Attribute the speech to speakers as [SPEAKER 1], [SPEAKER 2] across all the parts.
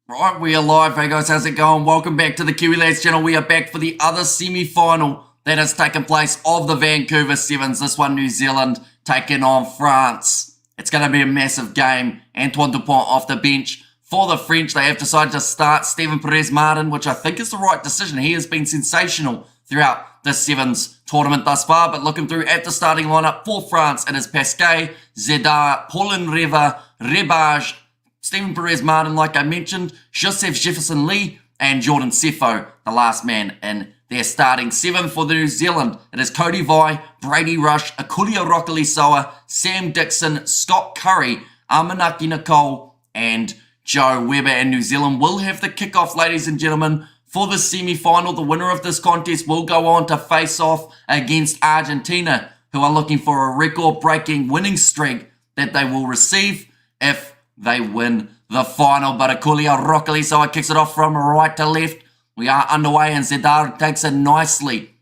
[SPEAKER 1] Right, we are live. Hey guys, how's it going? Welcome back to the Kiwi Lads channel. We are back for the other semi-final that has taken place of the Vancouver Sevens. This one, New Zealand taking on France. It's going to be a massive game. Antoine Dupont off the bench. For the French, they have decided to start Steven Perez-Martin, which I think is the right decision. He has been sensational throughout the Sevens tournament thus far, but looking through at the starting lineup for France, it is Pasquet, Zedar, Paulin Reva, Rebage, Steven Perez-Martin, like I mentioned, Joseph Jefferson-Lee, and Jordan Sefo, the last man in their starting seven for the New Zealand. It is Cody Vai, Brady Rush, Akulia Rokalisoa, Sam Dixon, Scott Curry, Amanaki Nicole, and Joe Weber. And New Zealand will have the kickoff, ladies and gentlemen, for the semi-final. The winner of this contest will go on to face off against Argentina, who are looking for a record-breaking winning streak that they will receive if they win the final. But Akulia Rokalisoa kicks it off from right to left. We are underway and Zedar takes it nicely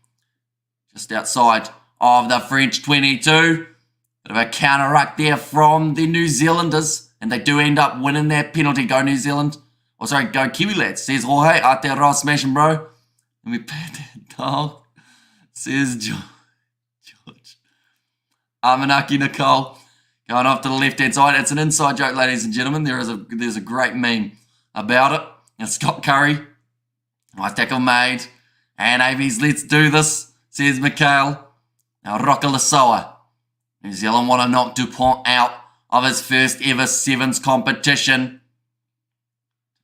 [SPEAKER 1] just outside of the French 22. Bit of a counter-ruck there from the New Zealanders, and they do end up winning that penalty. Go New Zealand. Oh, sorry, go Kiwi Lads, says Jorge. Aotearoa smashing, bro. Let me pat that dog, says George. Amanaki Nicole going off to the left-hand side. It's an inside joke, ladies and gentlemen. There's a great meme about it. And Scott Curry, nice tackle made. And AV's let's do this, says Mikhail. Now Rokalisoa. New Zealand want to knock Dupont out of his first ever Sevens competition.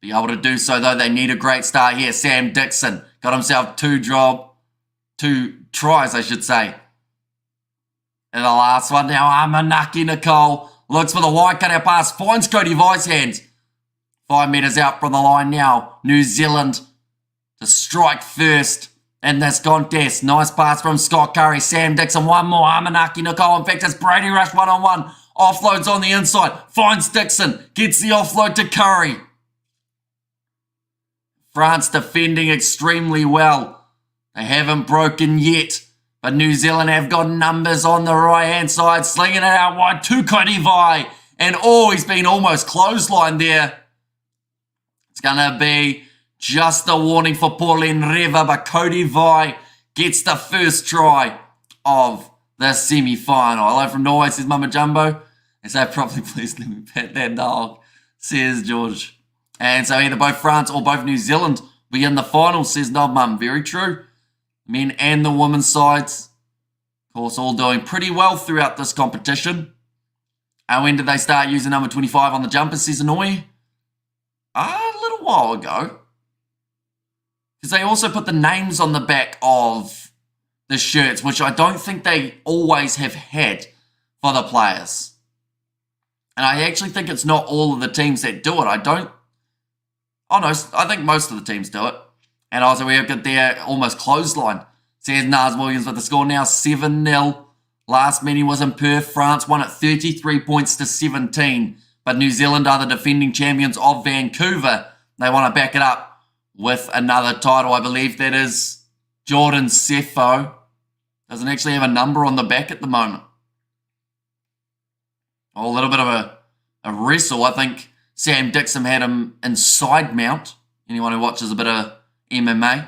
[SPEAKER 1] To be able to do so, though, they need a great start here. Sam Dixon got himself two tries, I should say. And the last one now, Amanaki Nicole looks for the wide cutout pass, finds Cody Vai's hands. 5 metres out from the line now. New Zealand to strike first in this contest. Nice pass from Scott Curry. Sam Dixon, one more. Amanaki Nicole. In fact, it's Brady Rush one-on-one. Offloads on the inside. Finds Dixon. Gets the offload to Curry. France defending extremely well. They haven't broken yet. But New Zealand have got numbers on the right-hand side, slinging it out wide to Cody Vai. And he's been almost clotheslined there. It's going to be just a warning for Paulin Reva, but Cody Vai gets the first try of the semi-final. Hello from Norway, says Mama Jumbo. And say properly, please let me pat that dog, says George. And so either both France or both New Zealand will be in the final, says Knob Mum. Very true. Men and the women's sides, of course, all doing pretty well throughout this competition. And when did they start using number 25 on the jumper, says Annoy? A little while ago. Because they also put the names on the back of the shirts, which I don't think they always have had for the players. And I actually think it's not all of the teams that do it. I think most of the teams do it. And also we have got their almost clothesline. Says Nars Williams with the score now 7-0. Last meeting was in Perth. France won at 33 points to 17. But New Zealand are the defending champions of Vancouver. They want to back it up with another title. I believe that is Jordan Sefo. Doesn't actually have a number on the back at the moment. A little bit of a wrestle. I think Sam Dixon had him in side mount. Anyone who watches a bit of MMA.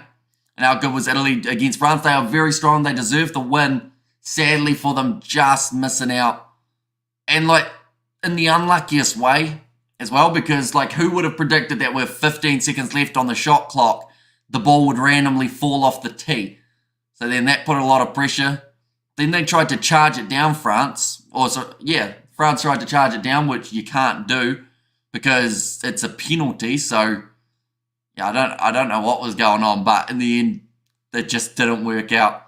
[SPEAKER 1] And how good was Italy against France? They are very strong. They deserve the win. Sadly for them, just missing out. And in the unluckiest way as well, because who would have predicted that with 15 seconds left on the shot clock, the ball would randomly fall off the tee. So then that put a lot of pressure. Then they tried to charge it down, France. France tried to charge it down, which you can't do because it's a penalty. So yeah, I don't know what was going on, but in the end, it just didn't work out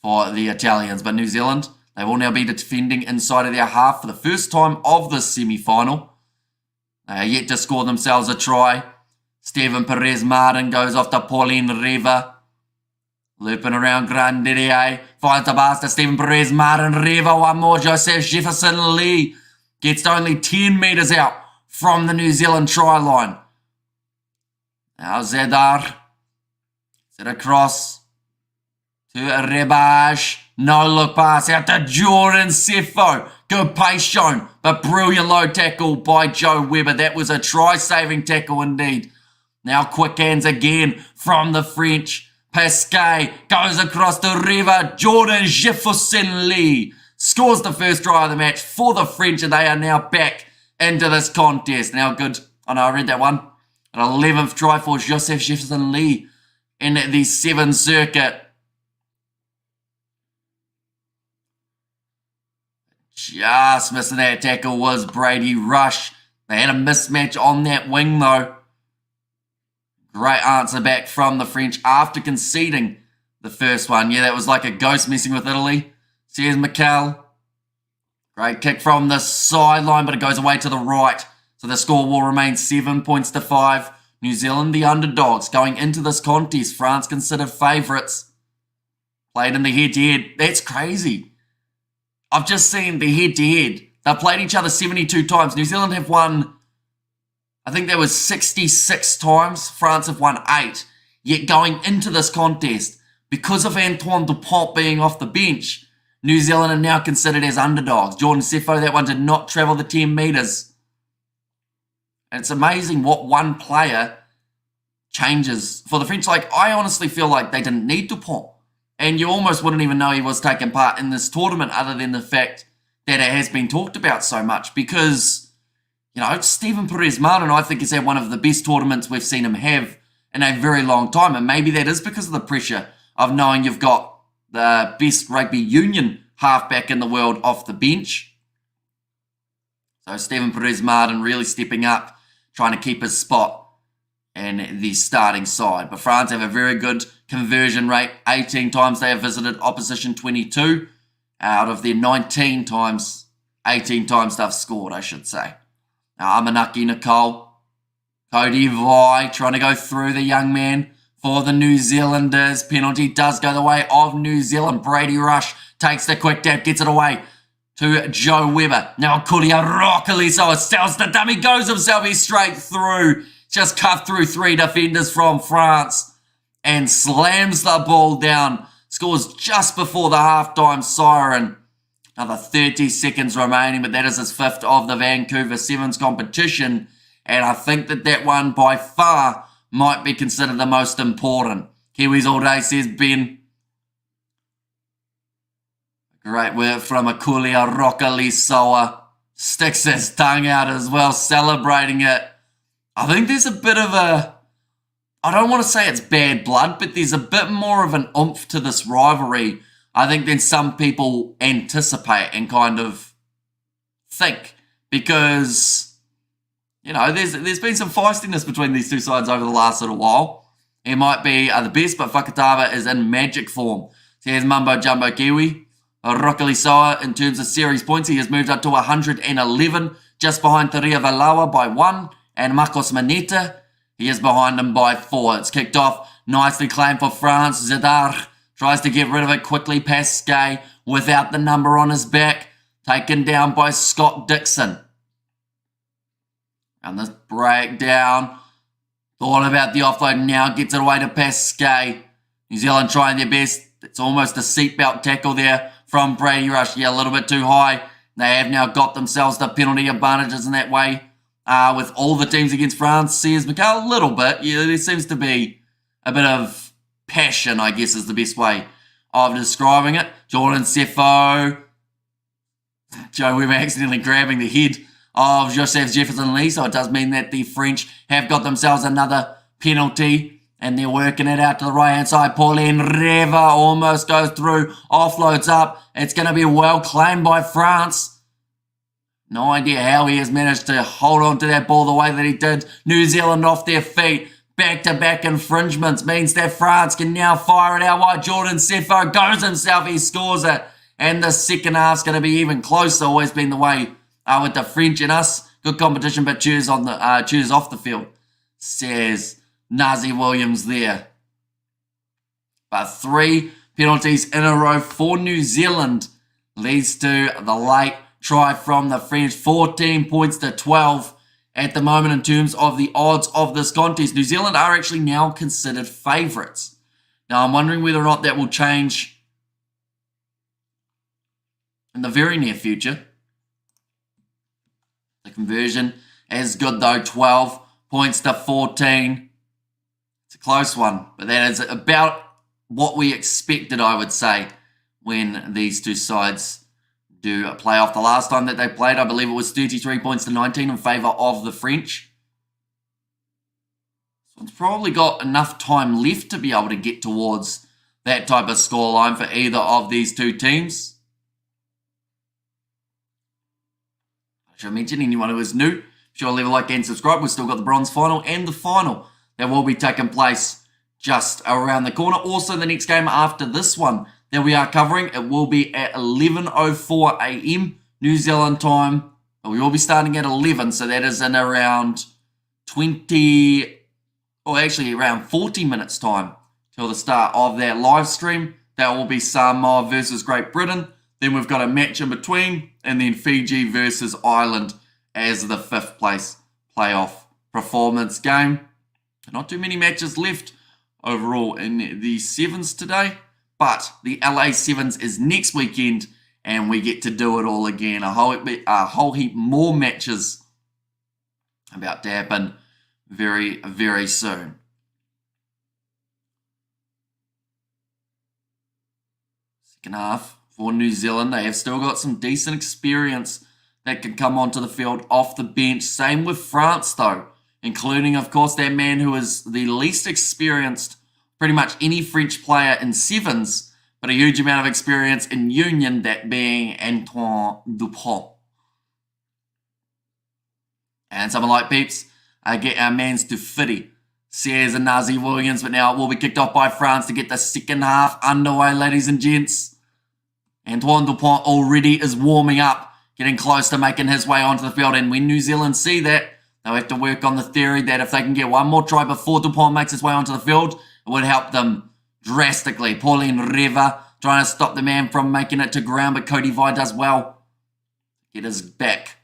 [SPEAKER 1] for the Italians. But New Zealand, they will now be defending inside of their half for the first time of this semi-final. They are yet to score themselves a try. Steven Perez-Martin goes off to Paulin Reva. Looping around Grandier. Finds the pass to Steven Perez-Martin. Reva, one more. Joseph Jefferson-Lee gets to only 10 metres out from the New Zealand try line. Now Zedar. Set across to Rebage. No look pass out to Jordan Sefo. Good pace shown, but brilliant low tackle by Joe Weber. That was a try-saving tackle indeed Now quick hands again from the French. Pasquet goes across the river. Jordan Jefferson-Lee scores the first try of the match for the French, and they are now back into this contest. Now good. I know I read that one. An 11th try for Joseph Jefferson-Lee in the Sevens circuit. Just missing that tackle was Brady Rush. They had a mismatch on that wing though. Great answer back from the French after conceding the first one. Yeah, that was like a ghost messing with Italy. Here's Mikel. Great kick from the sideline, but it goes away to the right. So the score will remain 7 points to 5. New Zealand, the underdogs, going into this contest. France considered favourites. Played in the head-to-head. That's crazy. I've just seen the head-to-head. They've played each other 72 times. New Zealand have won, I think that was 66 times. France have won 8. Yet going into this contest, because of Antoine Dupont being off the bench, New Zealand are now considered as underdogs. Jordan Sefo, that one did not travel the 10 metres. And it's amazing what one player changes for the French. Like, I honestly feel like they didn't need Dupont. And you almost wouldn't even know he was taking part in this tournament other than the fact that it has been talked about so much. Because, you know, Steven Perez-Martin, I think, has had one of the best tournaments we've seen him have in a very long time. And maybe that is because of the pressure of knowing you've got the best rugby union halfback in the world off the bench. So Steven Perez-Martin really stepping up, trying to keep his spot in the starting side. But France have a very good conversion rate. 18 times they have visited opposition, 22 out of their 19 times. 18 times they've scored, I should say. Now Amanaki Nicole, Cody Vai trying to go through the young man for the New Zealanders. Penalty does go the way of New Zealand. Brady Rush takes the quick tap, gets it away to Joe Weber. Now Kulia Rockily, so it sells the dummy, goes himself, he's straight through. Just cut through 3 defenders from France and slams the ball down. Scores just before the halftime siren. Another 30 seconds remaining, but that is his 5th of the Vancouver Sevens competition. And I think that one by far might be considered the most important. Kiwis all day, says Ben. Great work from Akulia Rokalisoa. Sticks his tongue out as well, celebrating it. I think there's a bit of a, I don't want to say it's bad blood, but there's a bit more of an oomph to this rivalry, I think, than some people anticipate and kind of think. Because, you know, there's been some feistiness between these two sides over the last little while. He might be the best, but Fakatava is in magic form. So here's Mumbo Jumbo Kiwi. Rokalisoa, in terms of series points, he has moved up to 111, just behind Taria Valawa by 1. And Marcos Maneta, he is behind him by 4. It's kicked off, nicely claimed for France. Zidar tries to get rid of it quickly. Pasquet without the number on his back, taken down by Scott Dixon. And this breakdown, thought about the offload, now gets it away to Pasquet. New Zealand trying their best. It's almost a seatbelt tackle there from Brady Rush. Yeah, a little bit too high. They have now got themselves the penalty advantages in that way. With all the teams against France, says Mikel, a little bit. Yeah, there seems to be a bit of passion, I guess, is the best way of describing it. Jordan Sefo. Joe Weber accidentally grabbing the head of Joseph Jefferson-Lee, so it does mean that the French have got themselves another penalty, and they're working it out to the right-hand side. Pauline Reva almost goes through, offloads up. It's going to be well claimed by France. No idea how he has managed to hold on to that ball the way that he did. New Zealand off their feet. Back-to-back infringements means that France can now fire it out wide. Jordan Sefo goes himself. He scores it. And the second half's going to be even closer. Always been the way with the French and us. Good competition, but choose off the field, says Nazi Williams there. But 3 penalties in a row for New Zealand leads to the late try from the French. 14 points to 12 at the moment in terms of the odds of this contest. New Zealand are actually now considered favourites. Now, I'm wondering whether or not that will change in the very near future. The conversion is good though, 12 points to 14. It's a close one, but that is about what we expected, I would say, when these two sides do play off. The last time that they played, I believe it was 33 points to 19 in favour of the French. So it's probably got enough time left to be able to get towards that type of scoreline for either of these two teams. I should mention anyone who is new, sure leave a like and subscribe. We've still got the bronze final and the final that will be taking place just around the corner. Also, the next game after this one that we are covering, it will be at 11:04 a.m. New Zealand time. We will be starting at 11, so that is in around 40 minutes time till the start of that live stream. That will be Samoa versus Great Britain. Then we've got a match in between, and then Fiji versus Ireland as the 5th place playoff performance game. Not too many matches left overall in the Sevens today, but the LA Sevens is next weekend, and we get to do it all again. A whole heap more matches about to happen very, very soon. Second half for New Zealand, they have still got some decent experience that can come onto the field off the bench. Same with France, though, including, of course, that man who is the least experienced, pretty much any French player in Sevens, but a huge amount of experience in Union, that being Antoine Dupont. And someone like Peeps, get our mans to Fitty, Sears and Nazi Williams, but now it will be kicked off by France to get the second half underway, ladies and gents. Antoine Dupont already is warming up, getting close to making his way onto the field, and when New Zealand see that, they'll have to work on the theory that if they can get one more try before Dupont makes his way onto the field, it would help them drastically. Pauline Reva trying to stop the man from making it to ground, but Cody Vi does well. Get his back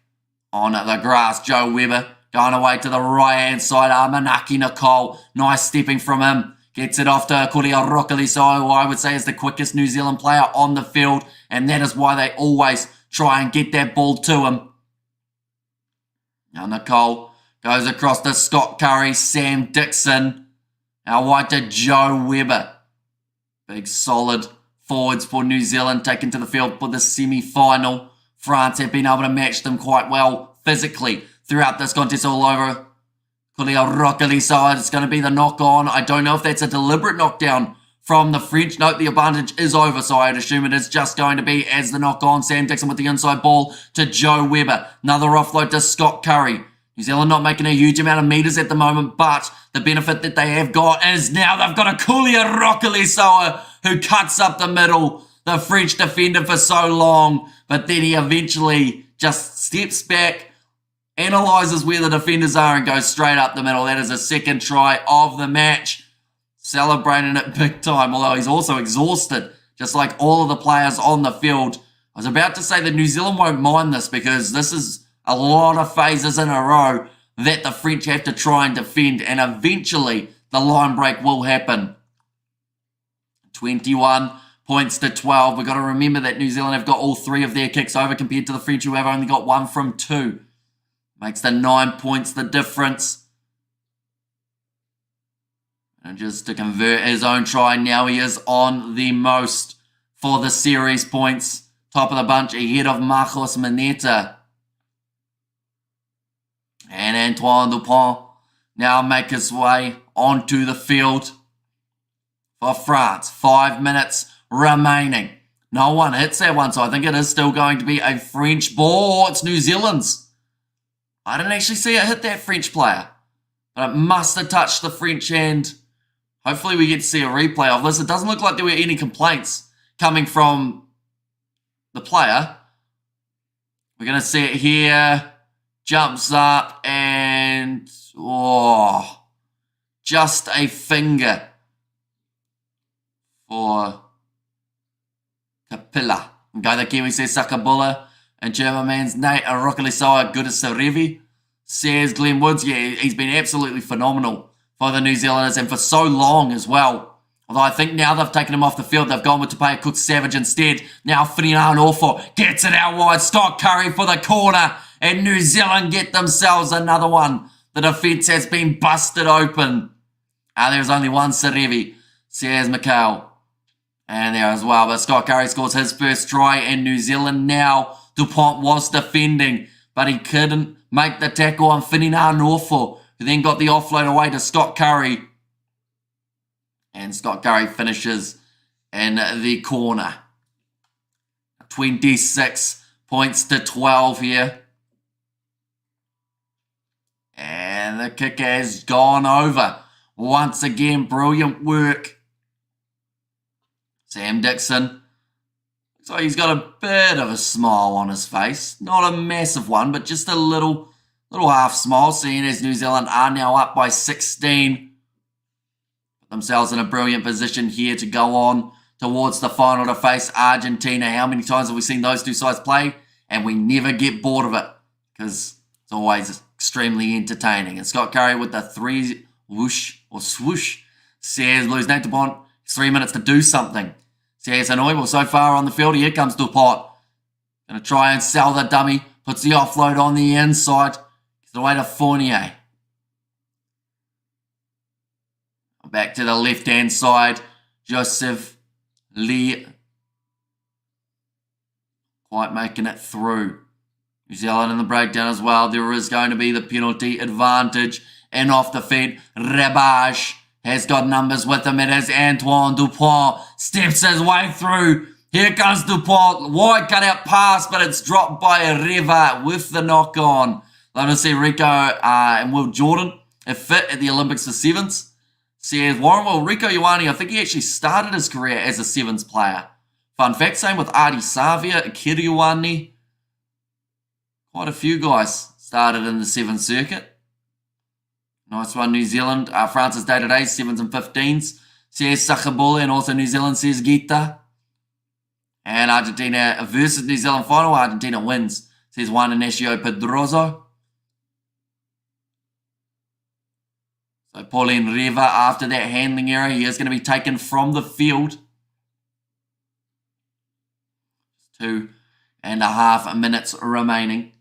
[SPEAKER 1] on the grass. Joe Weber going away to the right-hand side. Amanaki Nicole, nice stepping from him. Gets it off to Kuria Rokaliso, who I would say is the quickest New Zealand player on the field, and that is why they always try and get that ball to him. Now Nicole goes across to Scott Curry, Sam Dixon. Now wide to Joe Weber. Big solid forwards for New Zealand taken to the field for the semi-final. France have been able to match them quite well physically throughout this contest all over. Kulia Rokaliso, it's going to be the knock-on. I don't know if that's a deliberate knockdown from the French. Note the advantage is over, so I'd assume it is just going to be as the knock-on. Sam Dixon with the inside ball to Joe Weber. Another offload to Scott Curry. New Zealand not making a huge amount of meters at the moment, but the benefit that they have got is now they've got a Kulia Rokaliso who cuts up the middle. The French defender for so long, but then he eventually just steps back, analyzes where the defenders are, and goes straight up the middle. That is a second try of the match. Celebrating it big time, although he's also exhausted, just like all of the players on the field. I was about to say that New Zealand won't mind this because this is a lot of phases in a row that the French have to try and defend, and eventually the line break will happen. 21 points to 12. We've got to remember that New Zealand have got all 3 of their kicks over compared to the French who have only got 1 from 2. Makes the 9 points the difference. And just to convert his own try, now he is on the most for the series points. Top of the bunch ahead of Marcos Mineta. And Antoine Dupont now make his way onto the field for France. 5 minutes remaining. No one hits that one, so I think it is still going to be a French ball. It's New Zealand's. I didn't actually see it hit that French player, but it must have touched the French hand. Hopefully we get to see a replay of this. It doesn't look like there were any complaints coming from the player. We're going to see it here. Jumps up and just a finger for Kapila. Guy the Kiwi says Sakabula. And German man's Nate Rokalisoa Gudasarevi says Glenn Woods. Yeah, he's been absolutely phenomenal for the New Zealanders and for so long as well. Although I think now they've taken him off the field, they've gone with Tapaya Cook Savage instead. Now Whirinan Orfo gets it out wide. Scott Curry for the corner. And New Zealand get themselves another one. The defence has been busted open. There's only one Serevi, says Mikhail. And there as well. But Scott Curry scores his first try in New Zealand now. Dupont was defending, but he couldn't make the tackle on Whiniha Norfolk, who then got the offload away to Scott Curry. And Scott Curry finishes in the corner. 26 points to 12 here. And the kick has gone over. Once again, brilliant work. Sam Dixon. So he's got a bit of a smile on his face. Not a massive one, but just a little half smile, seeing as New Zealand are now up by 16. Put themselves in a brilliant position here to go on towards the final to face Argentina. How many times have we seen those two sides play? And we never get bored of it, because it's always extremely entertaining. And Scott Curry with the 3 whoosh or swoosh says Blues Nate DuPont, 3 minutes to do something. Says Hanoi, well, so far on the field, here comes DuPont. Going to try and sell the dummy. Puts the offload on the inside. Gets it away to Fournier. Back to the left-hand side. Joseph Lee. Quite making it through. New Zealand in the breakdown as well. There is going to be the penalty advantage. And off the feet, Rebage has got numbers with him. It is Antoine Dupont. Steps his way through. Here comes Dupont. Wide cutout pass, but it's dropped by Reva with the knock on. Love to see Rico and Will Jordan have fit at the Olympics for sevens. Says Warren, well, Rico Ioane, I think he actually started his career as a sevens player. Fun fact, same with Adi Savia, Akira Ioane. Quite a few guys started in the sevens circuit. Nice one, New Zealand. France's day-to-day, 7s and 15s. Says Sakabula, and also New Zealand says Gita. And Argentina versus New Zealand final. Argentina wins. Says Juan Ignacio Pedroso. So Pauline Reva, after that handling error, he is going to be taken from the field. 2.5 minutes remaining.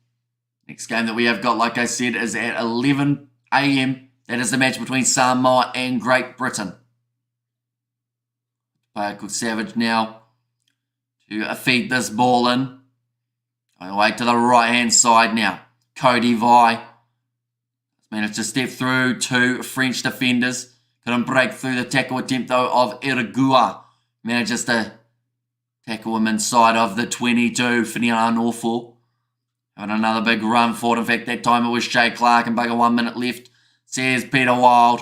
[SPEAKER 1] Next game that we have got, like I said, is at 11 a.m. That is the match between Samoa and Great Britain. Player called Savage now to feed this ball in. Going away to the right-hand side now. Cody Vi managed to step through 2 French defenders. Couldn't break through the tackle attempt, though, of Iragua. Manages to tackle him inside of the 22. Whiniha Norfolk. Having another big run forward. In fact, that time it was Shay Clark and bugger 1 minute left. Says Peter Wild.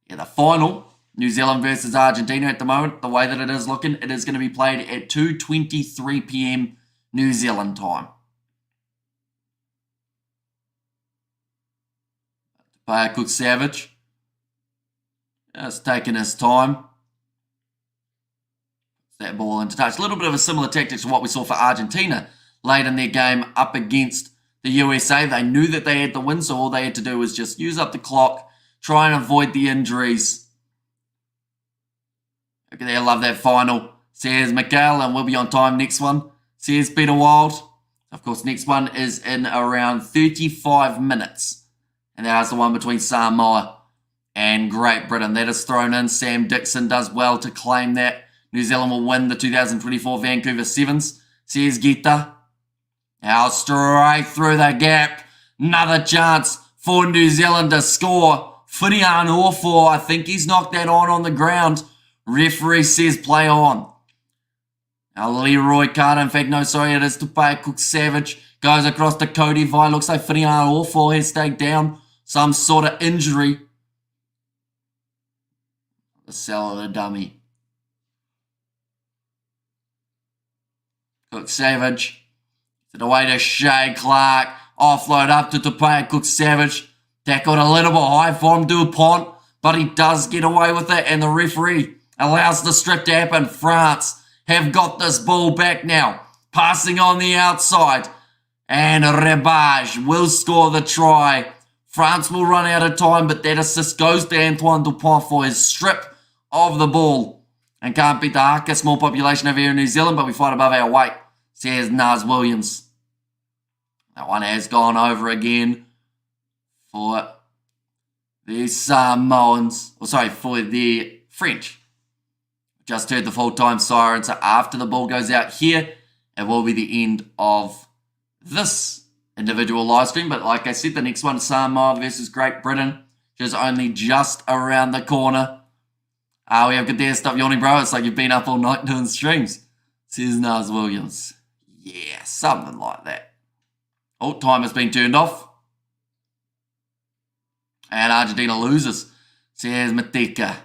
[SPEAKER 1] Yeah, the final, New Zealand versus Argentina at the moment, the way that it is looking, it is going to be played at 2:23 p.m. New Zealand time. Player Cook Savage. Just taking his time. That ball into touch. A little bit of a similar tactics to what we saw for Argentina late in their game up against the USA. They knew that they had the win, so all they had to do was just use up the clock, try and avoid the injuries. Look at there, love that final. Says Mikhail, and we'll be on time next one. Says Peter Wild. Of course, next one is in around 35 minutes. And that's the one between Samoa and Great Britain. That is thrown in. Sam Dixon does well to claim that. New Zealand will win the 2024 Vancouver Sevens. Says Gita. Now straight through the gap. Another chance for New Zealand to score. Whiniha Norfolk, I think he's knocked that on the ground. Referee says play on. Now Leroy Carter, in fact, no, sorry, it is Tupai Cook Savage. Goes across to Cody Vi. Looks like Whiniha Norfolk has stayed down. Some sort of injury. The sell of the dummy. Cook Savage. To the way to Shay Clark. Offload up to Tupai Cook Savage. Tackled a little bit high for him, DuPont. But he does get away with it. And the referee allows the strip to happen. France have got this ball back now. Passing on the outside. And Rebage will score the try. France will run out of time. But that assist goes to Antoine Dupont for his strip of the ball. And can't beat the haka. Small population over here in New Zealand. But we fight above our weight. Says Naz Williams. That one has gone over again for the Samoans, or sorry, for the French. Just heard the full-time siren, so after the ball goes out here, it will be the end of this individual live stream. But like I said, the next one is Samoa versus Great Britain, which is only just around the corner. We have good there. Stop yawning, bro. It's like you've been up all night doing streams. Says Nars Williams. Yeah, something like that. Oh, time has been turned off. And Argentina loses, says Matika.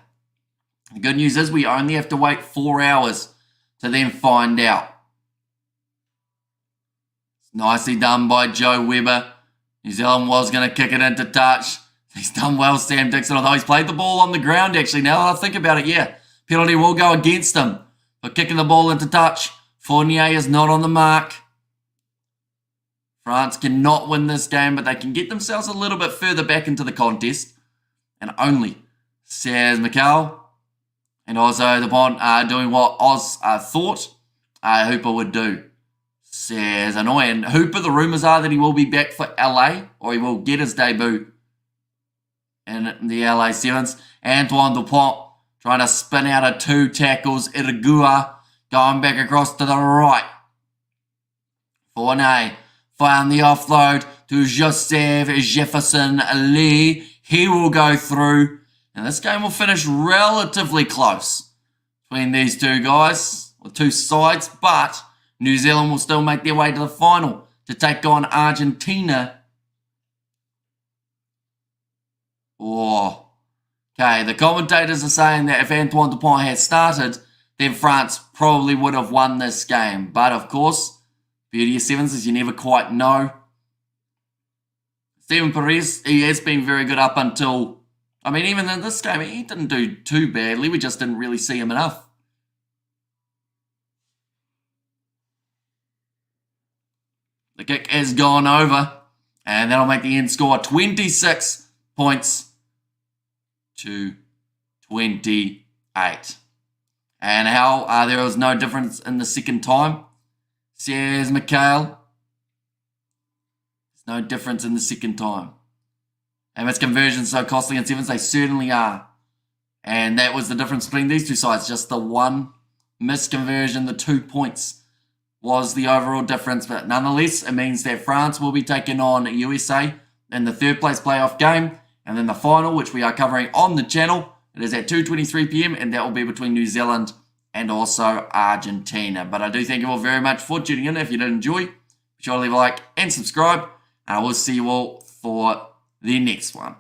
[SPEAKER 1] The good news is we only have to wait 4 hours to then find out. It's nicely done by Joe Webber. New Zealand was going to kick it into touch. He's done well, Sam Dixon, although he's played the ball on the ground, actually. Now that I think about it, yeah. Penalty will go against him for kicking the ball into touch. Fournier is not on the mark. France cannot win this game, but they can get themselves a little bit further back into the contest. And only, says Mikkel. And also the Bond doing what Oz thought Hooper would do. Says annoying. Hooper, the rumours are that he will be back for LA, or he will get his debut in the LA Sevens. Antoine Dupont trying to spin out of 2 tackles. Irigua going back across to the right. Fournier found the offload to Joseph Jefferson Lee. He will go through. And this game will finish relatively close between these two guys, or two sides. But New Zealand will still make their way to the final to take on Argentina. Oh, okay, the commentators are saying that if Antoine Dupont had started, then France probably would have won this game. But of course, beauty of sevens is you never quite know. Steven Perez, he has been very good up until, I mean, even in this game, he didn't do too badly. We just didn't really see him enough. The kick has gone over, and that'll make the end score 26 points to 28. And how there was no difference in the second time, says Mikhail. There's no difference in the second time. And its conversions so costly in sevens, they certainly are. And that was the difference between these two sides. Just the one misconversion, the 2 points was the overall difference. But nonetheless, it means that France will be taking on USA in the third place playoff game. And then the final, which we are covering on the channel, it is at 2:23 p.m. and that will be between New Zealand and also Argentina. But I do thank you all very much for tuning in. If you did enjoy, be sure to leave a like and subscribe. And I will see you all for the next one.